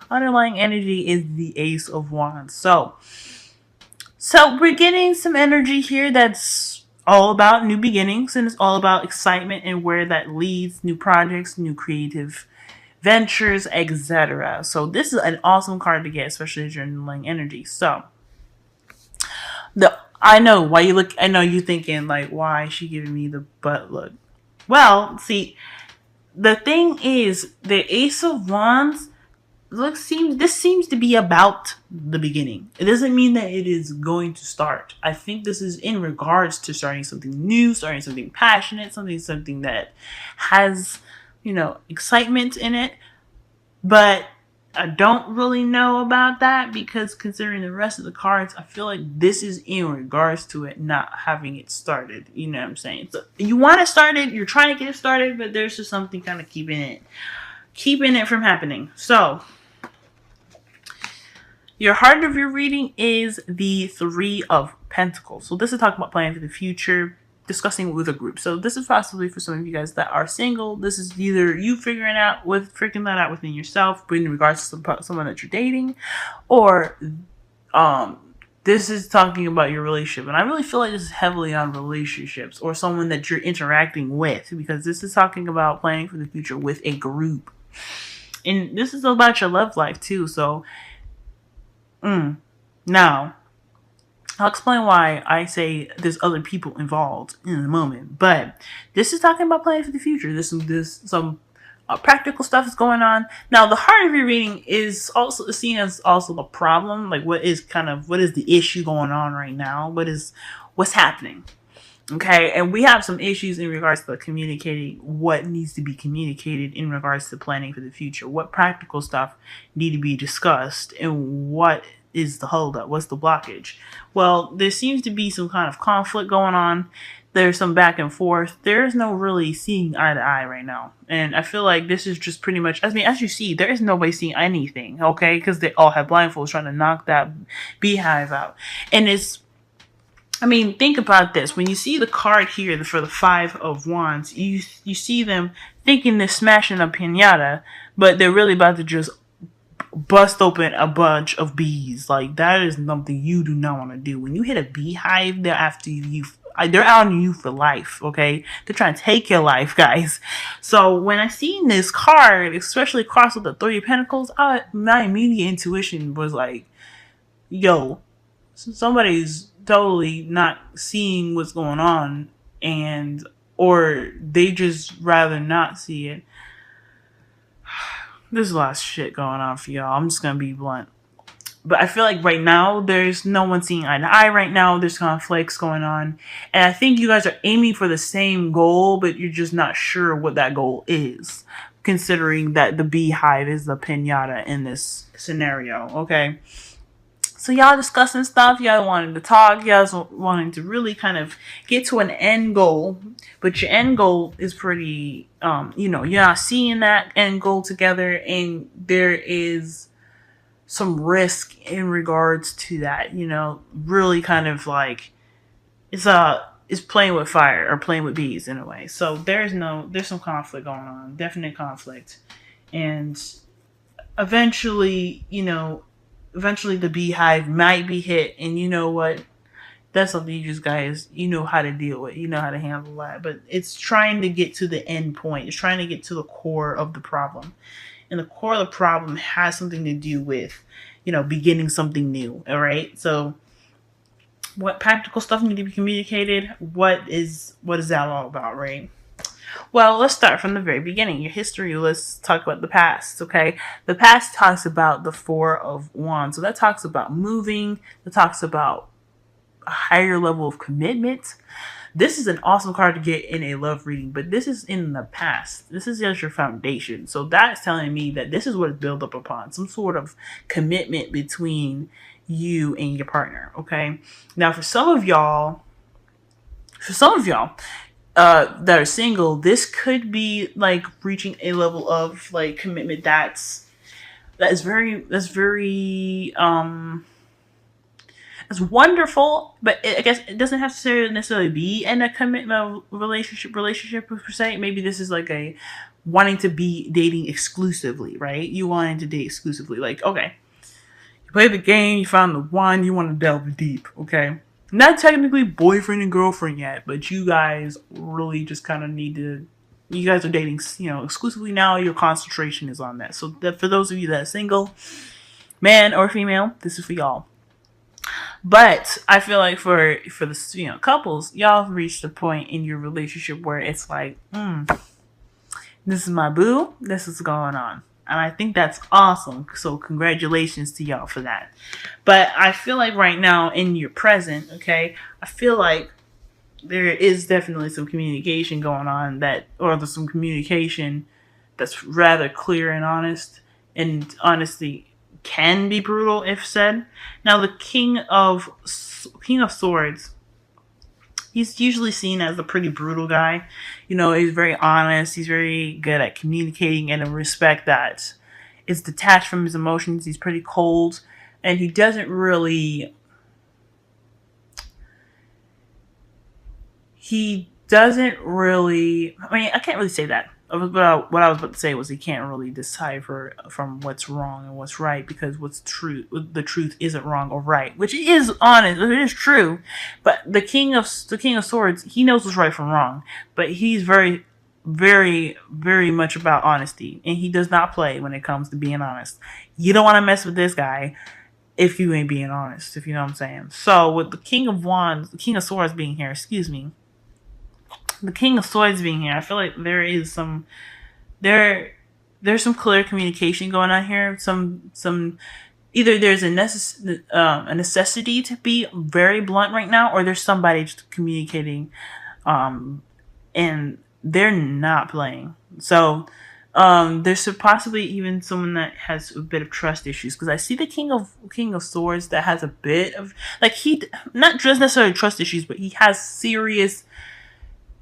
underlying energy is the Ace of Wands. So we're getting some energy here that's all about new beginnings, and it's all about excitement and where that leads, new projects, new creative ventures, etc. So this is an awesome card to get, especially as you're underlying energy. So I know why you look. I know you thinking like, why is she giving me the butt look? Well, see, the thing is, the Ace of Wands this seems to be about the beginning. It doesn't mean that it is going to start. I think this is in regards to starting something new, starting something passionate, something that has, excitement in it. But I don't really know about that, because considering the rest of the cards, I feel like this is in regards to it not having it started. You know what I'm saying? So you want it started, you're trying to get it started, but there's just something kind of keeping it from happening. So your heart of your reading is the Three of Pentacles. So this is talking about planning for the future, discussing with a group. So this is possibly for some of you guys that are single. This is either you figuring that out within yourself, but in regards to someone that you're dating, or this is talking about your relationship. And I really feel like this is heavily on relationships or someone that you're interacting with, because this is talking about planning for the future with a group. And this is about your love life too. So now, I'll explain why I say there's other people involved in a moment. But this is talking about planning for the future. There's some practical stuff is going on. Now, the heart of your reading is also seen as also the problem. Like, what is the issue going on right now? What's happening? Okay, and we have some issues in regards to communicating what needs to be communicated in regards to planning for the future. What practical stuff need to be discussed, and what is the holdup? What's the blockage? Well, there seems to be some kind of conflict going on. There's some back and forth. There's no really seeing eye to eye right now. And I feel like this is just pretty much, as you see, there is nobody seeing anything, okay? Because they all have blindfolds trying to knock that beehive out. And think about this. When you see the card here for the Five of Wands, you see them thinking they're smashing a piñata, but they're really about to just bust open a bunch of bees. Like, that is something you do not want to do. When you hit a beehive, they're after you. They're on you for life, okay? They're trying to take your life, guys. So when I seen this card, especially crossed with the Three of Pentacles, my immediate intuition was like, yo, somebody's totally not seeing what's going on, or they just rather not see it. There's a lot of shit going on for y'all. I'm just gonna be blunt. But I feel like right now, there's no one seeing eye to eye right now. There's conflicts going on. And I think you guys are aiming for the same goal, but you're just not sure what that goal is, considering that the beehive is the piñata in this scenario, okay? So y'all discussing stuff, y'all wanting to talk, y'all wanting to really kind of get to an end goal, but your end goal is pretty, you're not seeing that end goal together, and there is some risk in regards to that, really kind of like, it's playing with fire or playing with bees in a way. So there's some conflict going on, definite conflict. And eventually the beehive might be hit, and you know what? That's something you just guys, how to deal with, how to handle that. But it's trying to get to the end point. It's trying to get to the core of the problem. And the core of the problem has something to do with, beginning something new. All right. So what practical stuff need to be communicated? What is that all about, right? Well, let's start from the very beginning. Your history, let's talk about the past, okay? The past talks about the Four of Wands. So that talks about moving. That talks about a higher level of commitment. This is an awesome card to get in a love reading, but this is in the past. This is just your foundation. So that's telling me that this is what it's built up upon. Some sort of commitment between you and your partner, okay? Now, for some of y'all, that are single, this could be like reaching a level of like commitment that's very it's wonderful, but I guess it doesn't have to necessarily be in a commitment relationship per se. Maybe this is like a wanting to be dating exclusively, right? You wanting to date exclusively. Like, okay, you play the game, you found the one, you want to delve deep, okay? Not technically boyfriend and girlfriend yet, but you guys really just kind of need to. You guys are dating, exclusively now. Your concentration is on that. So that for those of you that are single, man or female, this is for y'all. But I feel like for the couples, y'all have reached a point in your relationship where it's like, this is my boo. This is going on. And I think that's awesome. So congratulations to y'all for that. But I feel like right now in your present, okay, I feel like there is definitely some communication going on or there's some communication that's rather clear and honest. And honestly can be brutal if said. Now the King of Swords, he's usually seen as a pretty brutal guy. He's very honest. He's very good at communicating and a respect that is detached from his emotions. He's pretty cold. And he doesn't really... I mean, I can't really say that. What I was about to say was he can't really decipher from what's wrong and what's right, because the truth isn't wrong or right, which is honest, it is true. But the King of Swords, he knows what's right from wrong, but he's very, very, very much about honesty, and he does not play when it comes to being honest. You don't want to mess with this guy if you ain't being honest, if you know what I'm saying. So with the King of Swords being here, the King of Swords being here, I feel like there's some clear communication going on here. Either there's a necessity to be very blunt right now, or there's somebody just communicating, and they're not playing. So there's possibly even someone that has a bit of trust issues, because I see the King of Swords that has a bit of, like, he not just necessarily trust issues, but he has serious.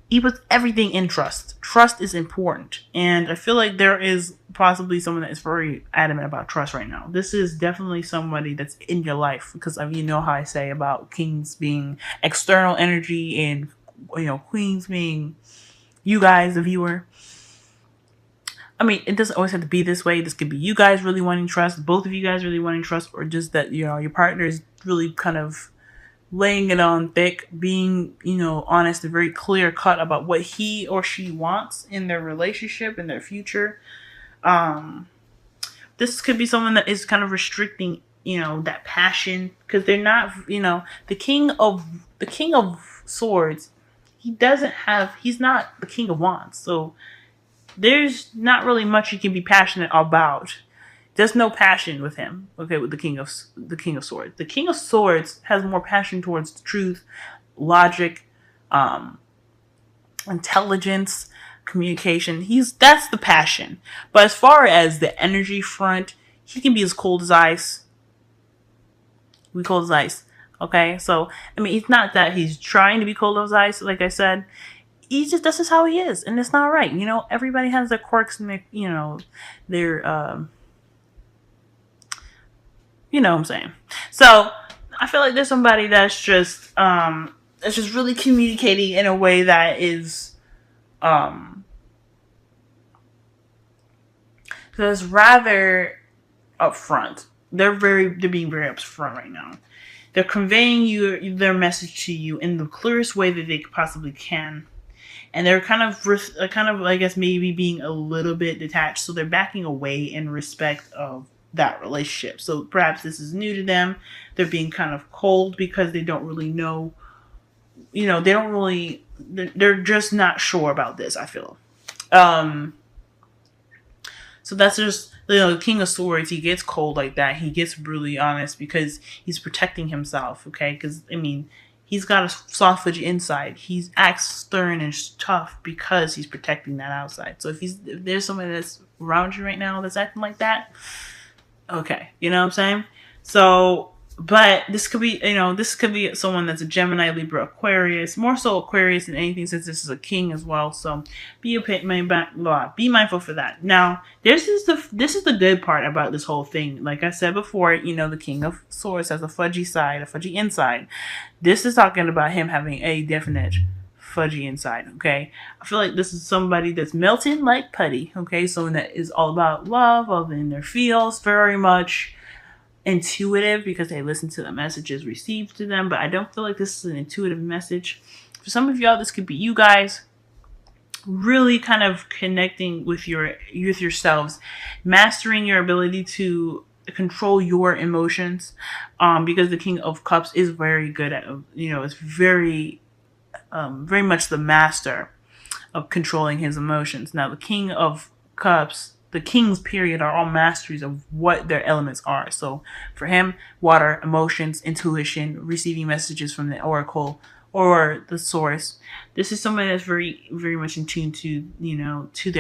He puts everything in trust. Trust is important. And I feel like there is possibly someone that is very adamant about trust right now. This is definitely somebody that's in your life, because you know how I say about kings being external energy and queens being you guys, the viewer. I mean, it doesn't always have to be this way. This could be you guys really wanting trust, both of you guys really wanting trust, or just that your partner is really kind of laying it on thick, being, honest and very clear cut about what he or she wants in their relationship, in their future. This could be someone that is kind of restricting, that passion, because they're not, the King of Swords, he's not the King of Wands. So there's not really much you can be passionate about. There's no passion with him, okay, with the King of Swords. The King of Swords has more passion towards the truth, logic, intelligence, communication. That's the passion. But as far as the energy front, he can be as cold as ice. Okay? So, I mean, it's not that he's trying to be cold as ice, like I said. That's just how he is, and it's not right. Everybody has their quirks and their, their, you know what I'm saying. So I feel like there's somebody that's just really communicating in a way that is that's rather upfront. They're being very upfront right now. They're conveying their message to you in the clearest way that they possibly can. And they're kind of, I guess, maybe being a little bit detached. So they're backing away in respect of that relationship. So perhaps this is new to them. They're being kind of cold because they don't really know, they're just not sure about this, I feel. So that's just, the King of Swords, he gets cold like that. He gets brutally honest because he's protecting himself, okay? Because, I mean, he's got a soft edge inside. He acts stern and tough because he's protecting that outside. So if there's somebody that's around you right now that's acting like that, okay, you know what I'm saying? So, but this could be someone that's a Gemini, Libra, Aquarius, more so Aquarius than anything, since this is a king as well. So be mindful for that. Now, this is the good part about this whole thing. Like I said before, the King of Swords has a fudgy side, a fudgy inside. This is talking about him having a definite fudgy inside, okay? I feel like this is somebody that's melting like putty, okay? Someone that is all about love, all in their feels, very much intuitive because they listen to the messages received to them, but I don't feel like this is an intuitive message. For some of y'all, this could be you guys really kind of connecting with yourselves, mastering your ability to control your emotions, because the King of Cups is very good at, it's very much the master of controlling his emotions. Now, the King of Cups, the kings period, are all masteries of what their elements are. So for him, water, emotions, intuition, receiving messages from the oracle or the source. This is somebody that's very, very much in tune to, to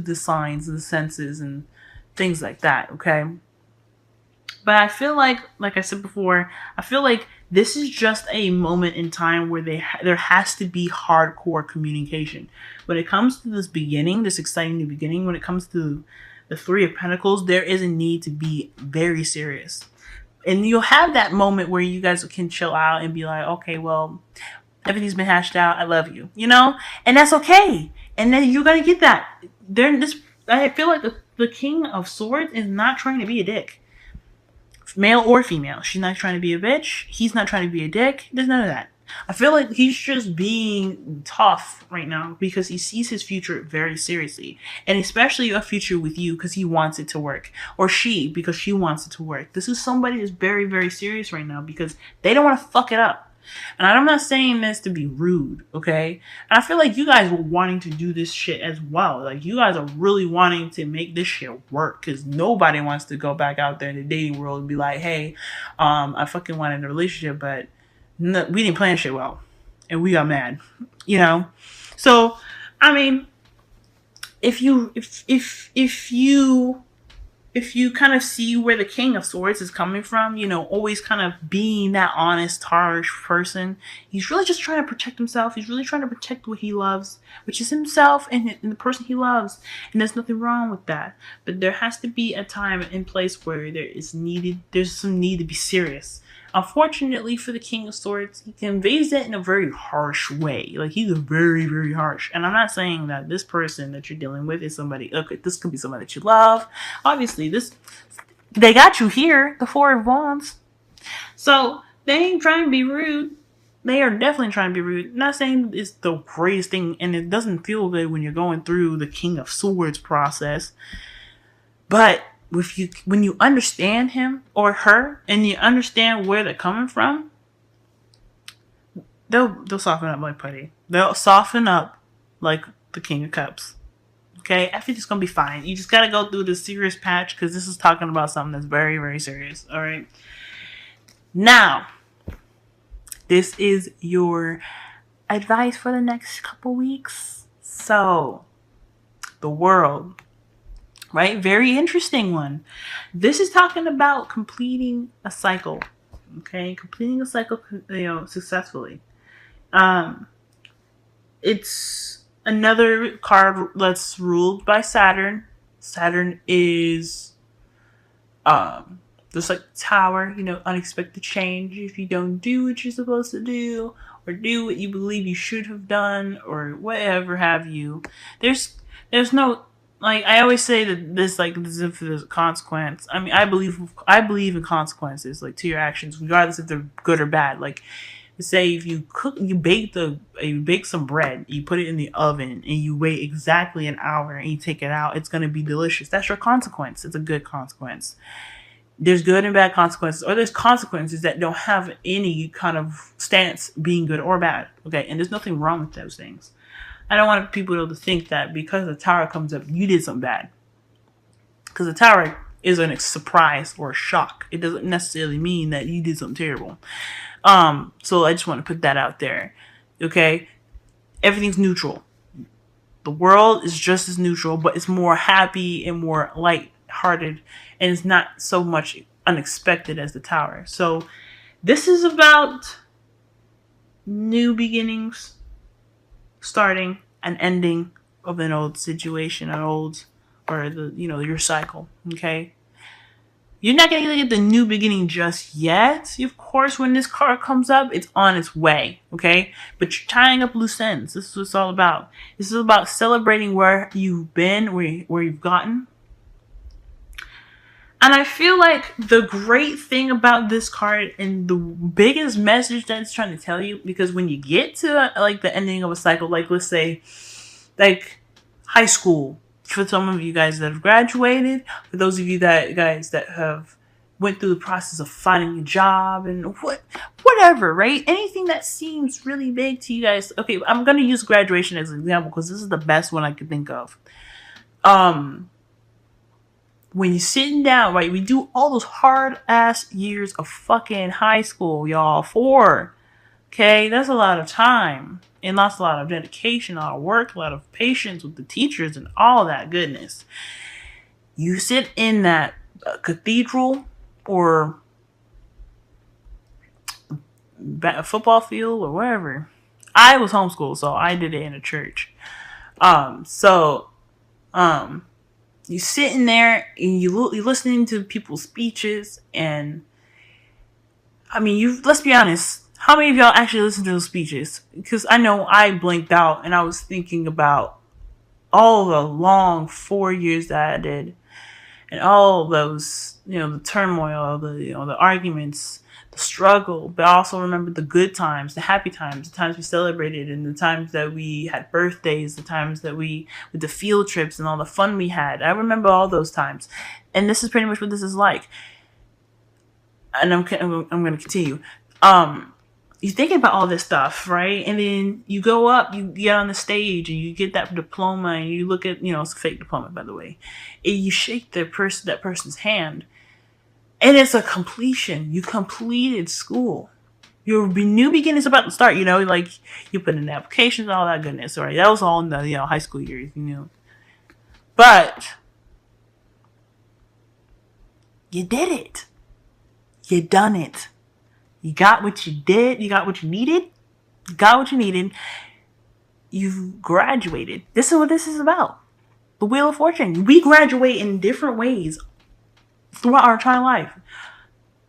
the signs, the senses, and things like that. Okay. But I feel like I said before, I feel like this is just a moment in time where there has to be hardcore communication. When it comes to this beginning, this exciting new beginning, when it comes to the Three of Pentacles, there is a need to be very serious. And you'll have that moment where you guys can chill out and be like, okay, well, everything's been hashed out. I love you, and that's okay. And then you're going to get that. I feel like the King of Swords is not trying to be a dick. Male or female. She's not trying to be a bitch. He's not trying to be a dick. There's none of that. I feel like he's just being tough right now because he sees his future very seriously. And especially a future with you because he wants it to work. Or she because she wants it to work. This is somebody that's very, very serious right now because they don't want to fuck it up. And I'm not saying this to be rude, okay? And I feel like you guys were wanting to do this shit as well. Like, you guys are really wanting to make this shit work because nobody wants to go back out there in the dating world and be like, hey, I fucking wanted a relationship, but no, we didn't plan shit well. And we got mad, So, I mean, if you kind of see where the King of Swords is coming from, always kind of being that honest, harsh person, he's really just trying to protect himself. He's really trying to protect what he loves, which is himself and the person he loves. And there's nothing wrong with that. But there has to be a time and place where there's some need to be serious. Unfortunately for the King of Swords, he conveys that in a very harsh way. Like, he's very, very harsh. And I'm not saying that this person that you're dealing with is somebody, okay, this could be somebody that you love. Obviously, they got you here, the Four of Wands. So, they ain't trying to be rude. They are definitely trying to be rude. I'm not saying it's the greatest thing, and it doesn't feel good when you're going through the King of Swords process. But when you understand him or her and you understand where they're coming from, they'll soften up like putty. They'll soften up like the King of Cups. Okay, everything's gonna be fine. You just gotta go through the serious patch because this is talking about something that's very, very serious. All right. Now, this is your advice for the next couple weeks. So, the world. Right? Very interesting one. This is talking about completing a cycle. Okay? Completing a cycle, successfully. It's another card that's ruled by Saturn. Saturn is just like the Tower, unexpected change. If you don't do what you're supposed to do, or do what you believe you should have done, or whatever have you, there's no, like, I always say that this if there's a consequence. I mean, I believe in consequences, like, to your actions, regardless if they're good or bad. Like, say if you bake some bread, you put it in the oven, and you wait exactly an hour, and you take it out, it's gonna be delicious. That's your consequence. It's a good consequence. There's good and bad consequences, or there's consequences that don't have any kind of stance being good or bad. Okay, and there's nothing wrong with those things. I don't want people to think that because the Tower comes up, you did something bad. Because the Tower is a surprise or a shock. It doesn't necessarily mean that you did something terrible. So I just want to put that out there. Okay? Everything's neutral. The world is just as neutral, but it's more happy and more light-hearted. And it's not so much unexpected as the Tower. So this is about new beginnings, starting and ending of an old situation, or your cycle. Okay, You're not going to get the new beginning just yet. Of course, when this card comes up, it's on its way, okay? But you're tying up loose ends. This is what it's all about. This is about celebrating where you've been, where you've gotten. And I feel like the great thing about this card and the biggest message that it's trying to tell you, because when you get to like the ending of a cycle, like let's say, like high school, for some of you guys that have graduated, for those of you that have went through the process of finding a job and whatever, right? Anything that seems really big to you guys. Okay, I'm gonna use graduation as an example because this is the best one I could think of. When you're sitting down, right, we do all those hard ass years of fucking high school, y'all. 4. Okay, that's a lot of time. And that's a lot of dedication, a lot of work, a lot of patience with the teachers and all that goodness. You sit in that cathedral or football field or wherever. I was homeschooled, so I did it in a church. You sitting there and you're listening to people's speeches, and I mean, let's be honest. How many of y'all actually listen to those speeches? Because I know I blinked out and I was thinking about all the long 4 years that I did, and all those, the turmoil, the arguments, the struggle. But I also remember the good times, the happy times, the times we celebrated, and the times that we had birthdays, the times that with the field trips and all the fun we had. I remember all those times, and this is pretty much what this is like. And I'm going to continue. You're thinking about all this stuff, right? And then you go up, you get on the stage, and you get that diploma, and you look at, it's a fake diploma, by the way. And you shake that person's hand, and it's a completion. You completed school. Your new beginning is about to start, like you put in applications, all that goodness, right? That was all in the, high school years, But you did it. You done it. You got what you did. You got what you needed. You got what you needed. You've graduated. This is what this is about. The Wheel of Fortune. We graduate in different ways throughout our entire life.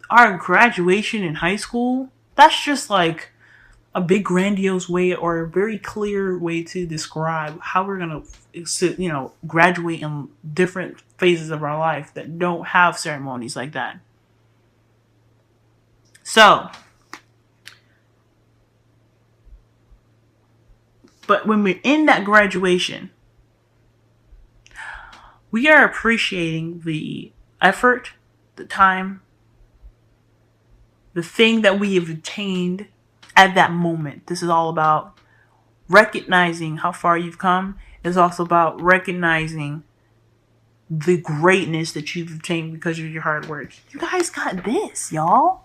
Our graduation in high school, that's just like a big grandiose way or a very clear way to describe how we're going to, graduate in different phases of our life that don't have ceremonies like that. So, but when we're in that graduation, we are appreciating the effort, the time, the thing that we have attained at that moment. This is all about recognizing how far you've come. It's also about recognizing the greatness that you've obtained because of your hard work. You guys got this, y'all.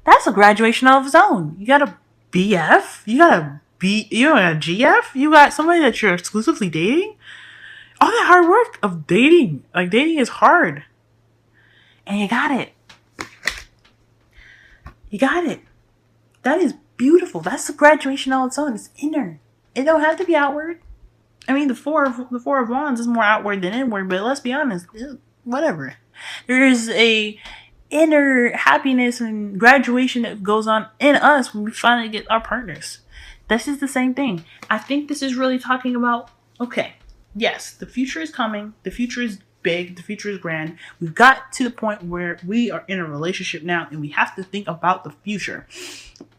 That's a graduation of its own. You got a BF. You got a GF. You got somebody that you're exclusively dating. All that hard work of dating. Like, dating is hard. And you got it. You got it. That is beautiful. That's a graduation all its own. It's inner. It don't have to be outward. I mean, the four of wands is more outward than inward, but let's be honest. Whatever. There is a inner happiness and graduation that goes on in us when we finally get our partners. This is the same thing. I think this is really talking about, okay, yes, the future is coming. The future is big. The future is grand. We've got to the point where we are in a relationship now and we have to think about the future.